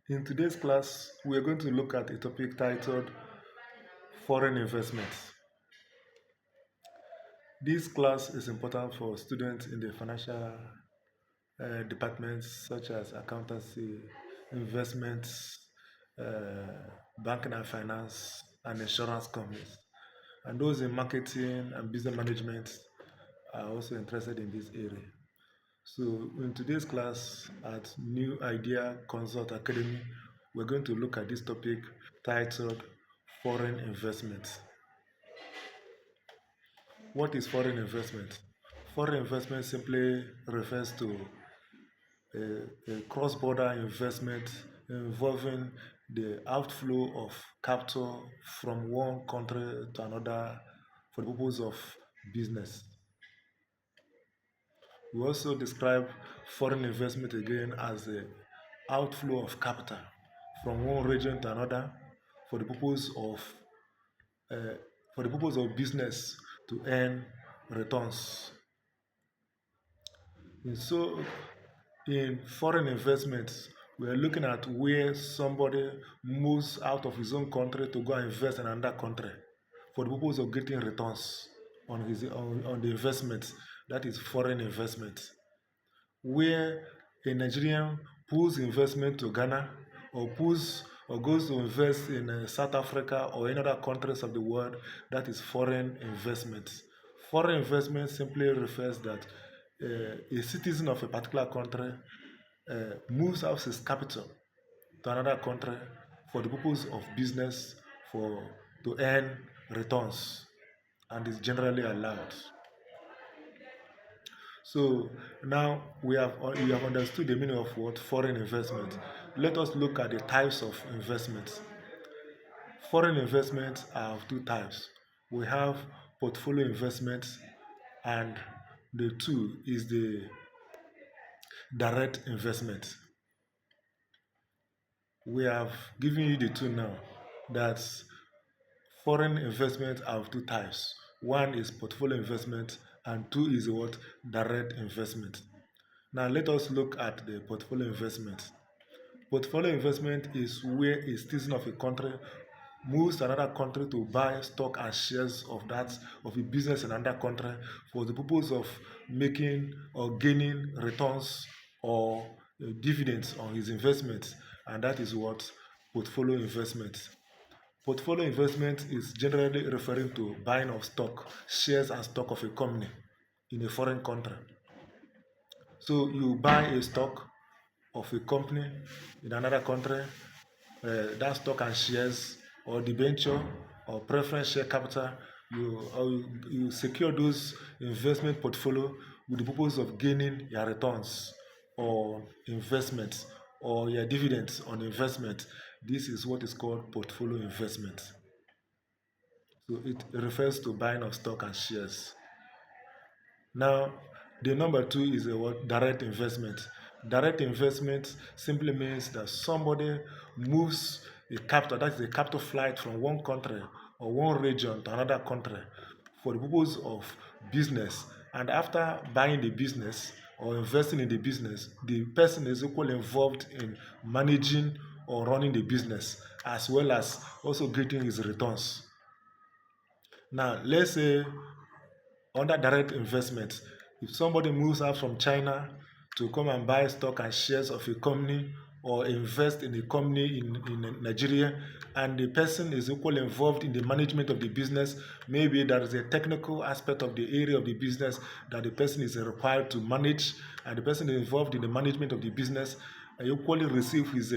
In today's class, we are going to look at a topic titled Foreign Investments. This class is important for students in the financial departments such as accountancy, investments, banking and finance, and insurance companies. And those in marketing and business management are also interested in this area. So, in today's class at New Idea Consult Academy, we're going to look at this topic titled Foreign Investment. What is foreign investment? Foreign investment simply refers to a cross border investment involving the outflow of capital from one country to another for the purpose of business. We also describe foreign investment again as the outflow of capital from one region to another for the purpose of uh, business to earn returns. And so, in foreign investments, we are looking at where somebody moves out of his own country to go and invest in another country for the purpose of getting returns on the investment. That is foreign investment. Where a Nigerian pulls investment to Ghana or pulls or goes to invest in South Africa or in other countries of the world, that is foreign investment. Foreign investment simply refers that a citizen of a particular country moves out his capital to another country for the purpose of business for to earn returns and is generally allowed. So now you have understood the meaning of what foreign investment. Let us look at the types of investments. Foreign investments are of two types. We have portfolio investments, and the two is the direct investment. We have given you the two now. That's foreign investment are of two types. One is portfolio investment, and two is what direct investment. Now let us look at the portfolio investment. Portfolio investment is where a citizen of a country moves to another country to buy stock and shares of a business in another country for the purpose of making or gaining returns or dividends on his investments, and that is what portfolio investment. Portfolio investment is generally referring to buying of stock, shares and stock of a company in a foreign country. So you buy a stock of a company in another country, that stock and shares or debenture or preference share capital, you secure those investment portfolio with the purpose of gaining your returns or investments or your dividends on investment. This is what is called portfolio investment. So it refers to buying of stock and shares. Now, the number two is a what? Direct investment. Direct investment simply means that somebody moves a capital, that is a capital flight from one country or one region to another country for the purpose of business. And after buying the business or investing in the business, the person is equally involved in managing or running the business as well as also getting his returns. Now, let's say under direct investment, if somebody moves out from China to come and buy stock and shares of a company or invest in a company in Nigeria, and the person is equally involved in the management of the business, maybe there is a technical aspect of the area of the business that the person is required to manage, and the person is involved in the management of the business, equally receive his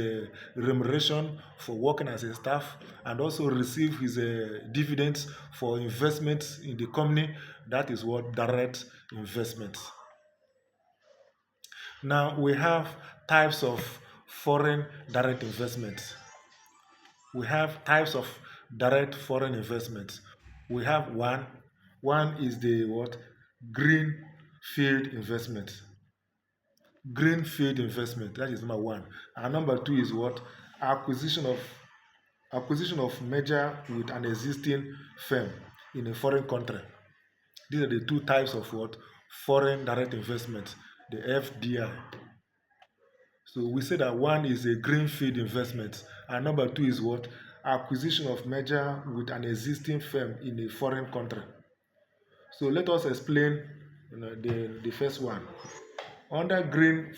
remuneration for working as a staff and also receive his dividends for investments in the company. That is what direct investment. Now we have types of foreign direct investment. We have types of direct foreign investment. We have one is the what? Green field investment. Greenfield investment, that is number one. And number two is what? Acquisition of merger with an existing firm in a foreign country. These are the two types of what? Foreign direct investment, the FDI. So we say that one is a greenfield investment, and number two is what? Acquisition of merger with an existing firm in a foreign country. So let us explain the first one. Under green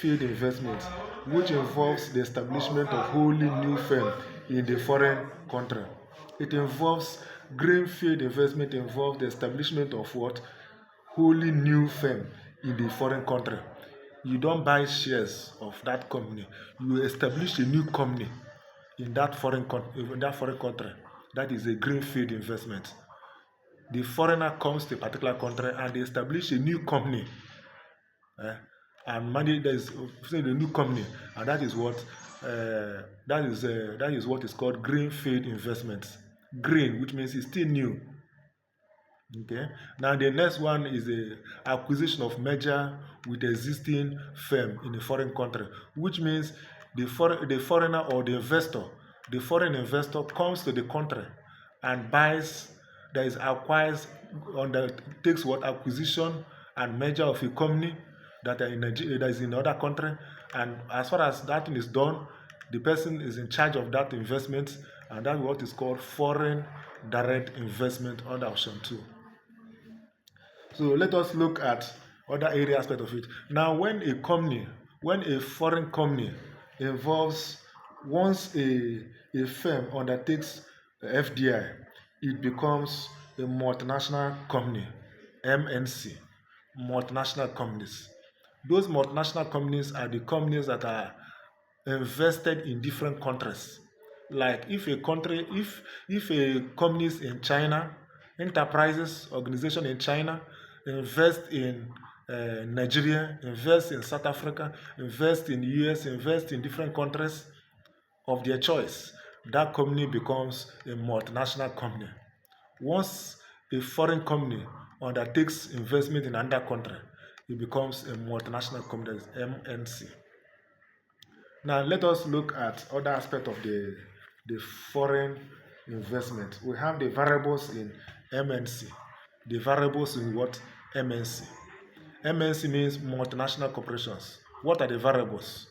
field investment, which involves the establishment of wholly new firm in the foreign country. It involves greenfield investment involves the establishment of what? Wholly new firm in the foreign country. You don't buy shares of that company. You establish a new company in that foreign country. That is a greenfield investment. The foreigner comes to a particular country and they establish a new company, and manage there is say the new company, and that is what that is what is called greenfield investment. Green, which means it's still new. Okay. Now the next one is the acquisition of merger with existing firm in a foreign country, which means the foreigner or the foreign investor comes to the country and buys, that is acquires, takes what? Acquisition and merger of a company that are in Nigeria, that is in another country, and as far as that thing is done, the person is in charge of that investment, and that's what is called foreign direct investment under option 2. So let us look at other area aspect of it. Now, when a foreign company involves, once a firm undertakes FDI, it becomes a multinational company, MNC, multinational companies. Those multinational companies are the companies that are invested in different countries. Like if a companies in China, enterprises, organization in China invest in Nigeria, invest in South Africa, invest in US, invest in different countries of their choice, that company becomes a multinational company. Once a foreign company undertakes investment in another country, it becomes a multinational company, MNC. Now let us look at other aspect of the foreign investment. We have the variables in MNC. The variables in what? MNC. MNC means multinational corporations. What are the variables?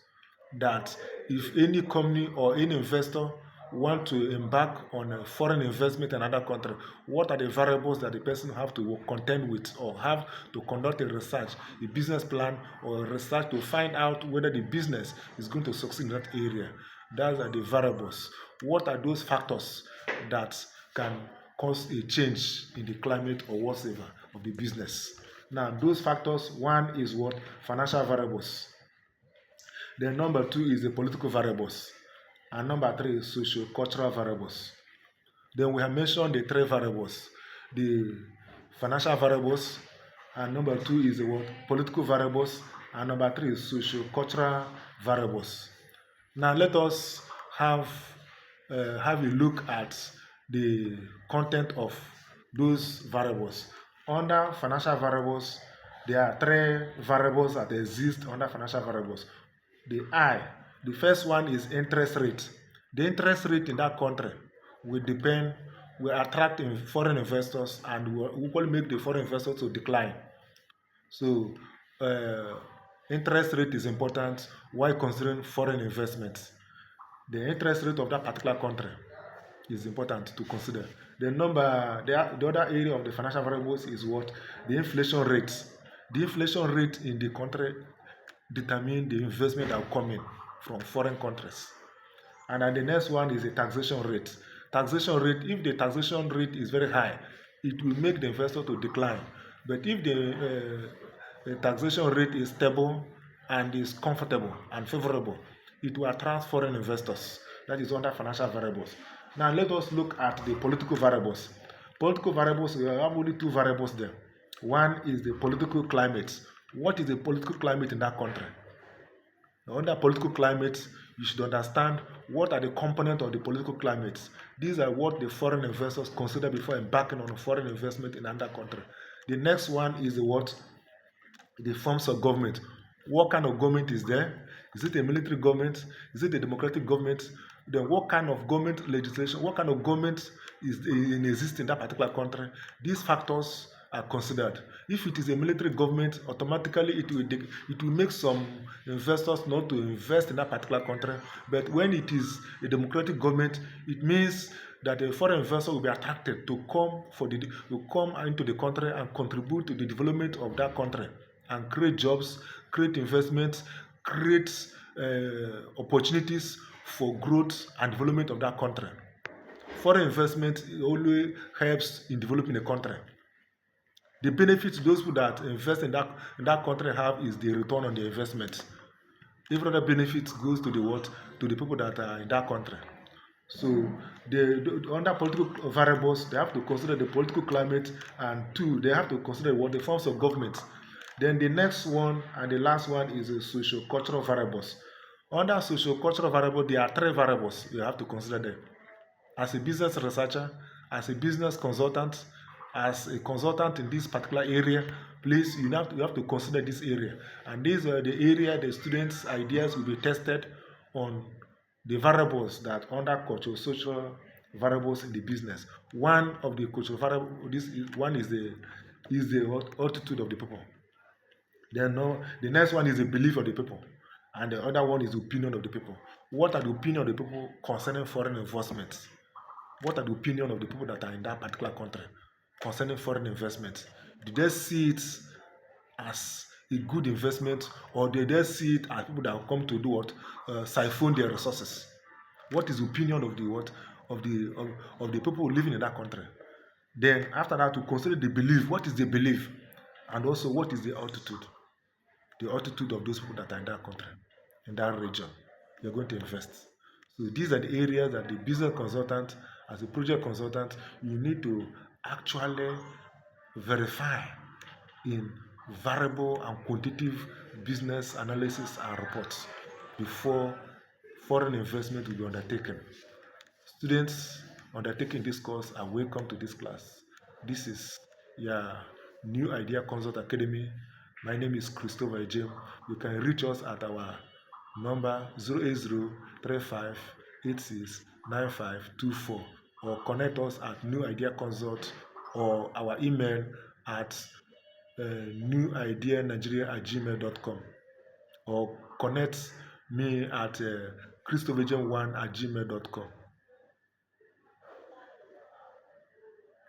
That if any company or any investor want to embark on a foreign investment in another country, what are the variables that the person have to contend with, or have to conduct a research, a business plan, or a research to find out whether the business is going to succeed in that area? Those are the variables. What are those factors that can cause a change in the climate or whatever of the business? Now, those factors, one is what? Financial variables. Then number two is the political variables. And number three is socio-cultural variables. Then we have mentioned the three variables. The financial variables, and number two is the what? Political variables, and number three is socio-cultural variables. Now let us have a look at the content of those variables. Under financial variables, there are three variables that exist under financial variables. The first one is interest rate. The interest rate in that country will attract foreign investors and will make the foreign investors to decline. So interest rate is important while considering foreign investments. The interest rate of that particular country is important to consider. The other area of the financial variables is what? The inflation rate. The inflation rate in the country determine the investment that will come in from foreign countries. And then the next one is the taxation rate. Taxation rate, if the taxation rate is very high, it will make the investor to decline. But if the taxation rate is stable and is comfortable and favorable, it will attract foreign investors. That is under financial variables. Now let us look at the political variables. Political variables, we have only two variables there. One is the political climate. What is the political climate in that country? Under political climate, you should understand what are the components of the political climate. These are what the foreign investors consider before embarking on a foreign investment in another country. The next one is what? The forms of government. What kind of government is there? Is it a military government? Is it a democratic government? Then what kind of government legislation, what kind of government is in existence in that particular country? These factors are considered. If it is a military government, automatically it will make some investors not to invest in that particular country. But when it is a democratic government, it means that a foreign investor will be attracted to come into the country and contribute to the development of that country and create jobs, create investments, create opportunities for growth and development of that country. Foreign investment always helps in developing a country. The benefits those people that invest in that country have is the return on the investment. Every other benefit goes to the what? To the people that are in that country. So under political variables, they have to consider the political climate, and two, they have to consider what the forms of government. Then the next one and the last one is the socio-cultural variables. Under socio-cultural variable, there are three variables you have to consider them. As a business researcher, as a business consultant, as a consultant in this particular area, please you have to consider this area. And these are the area the students' ideas will be tested on the variables that under cultural social variables in the business. One of the cultural variables, one is the attitude of the people. Then no, the next one is the belief of the people, and the other one is the opinion of the people. What are the opinion of the people concerning foreign investments? What are the opinion of the people that are in that particular country concerning foreign investment? Do they see it as a good investment, or do they see it as people that come to do what? Siphon their resources? What is the opinion of the what? Of the people living in that country? Then after that, to consider the belief. What is the belief? And also what is the altitude? The altitude of those people that are in that country, in that region. You're going to invest. So these are the areas that the business consultant, as a project consultant, you need to actually verify in variable and quantitative business analysis and reports before foreign investment will be undertaken. Students undertaking this course are welcome to this class. This is your New Idea Consult Academy. My name is Christopher Jem. You can reach us at our number 08035869524 or connect us at New Idea Consult or our email at newideanigeria@gmail.com or connect me at christopherjem1@gmail.com.